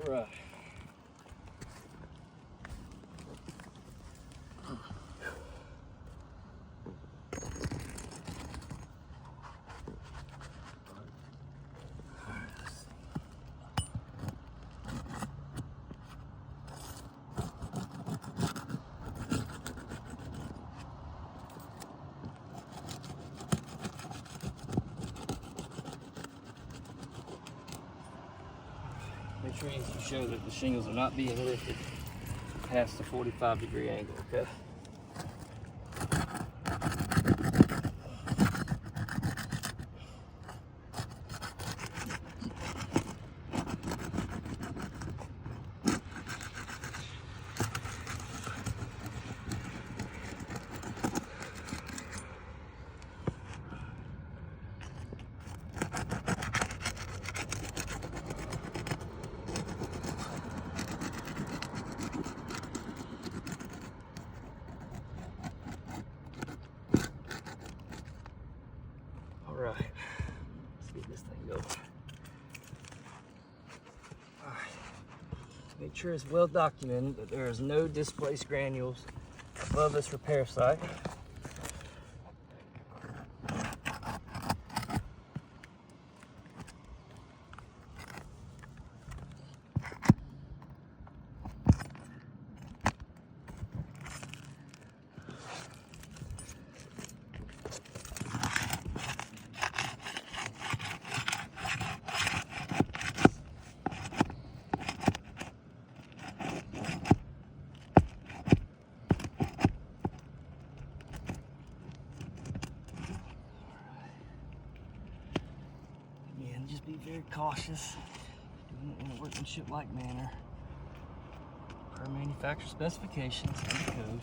Right. Make sure you show that the shingles are not being lifted past the 45-degree angle, okay? All right, let's get this thing going. All right, make sure it's well documented that there is no displaced granules above this repair site. Again, just be very cautious, doing it in a workmanship-like manner, per manufacturer specifications and the code.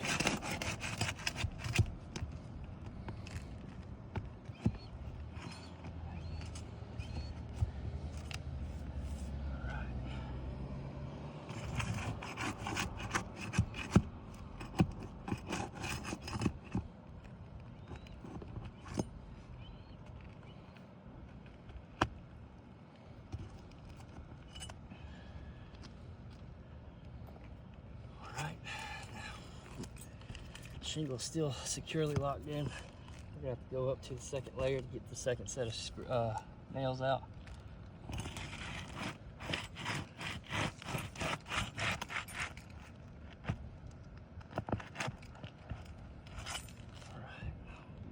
Shingle is still securely locked in. We're gonna have to go up to the second layer to get the second set of nails out. All right,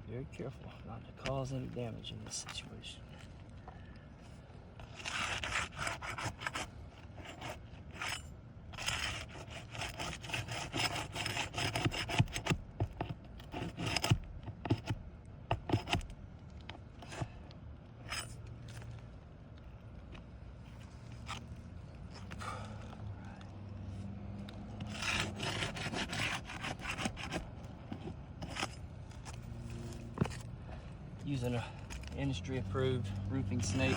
be very careful not to cause any damage in this situation. Using an industry-approved roofing snake.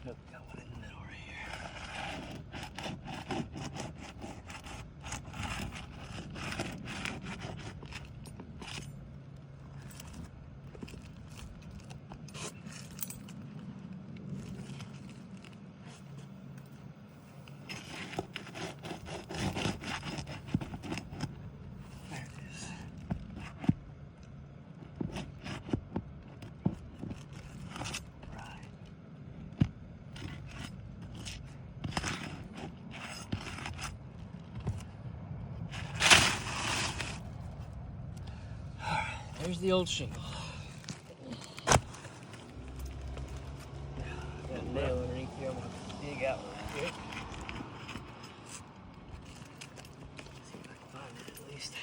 Nope, got one in the middle right There it is. Right. There's the old shingle. Got a nail underneath here. I'm going to dig out real quick. See if I can find it at least.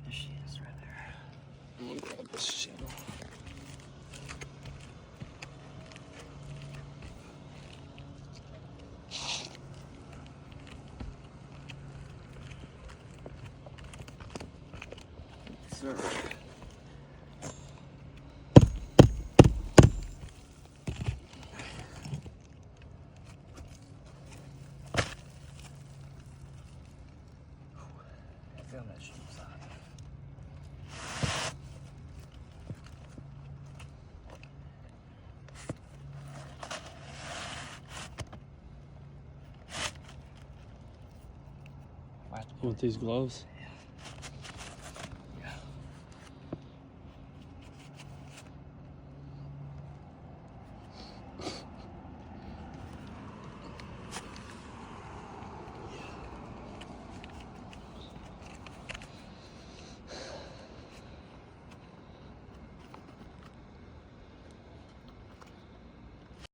There she is right there. sir. I found that sheep side. You want these gloves?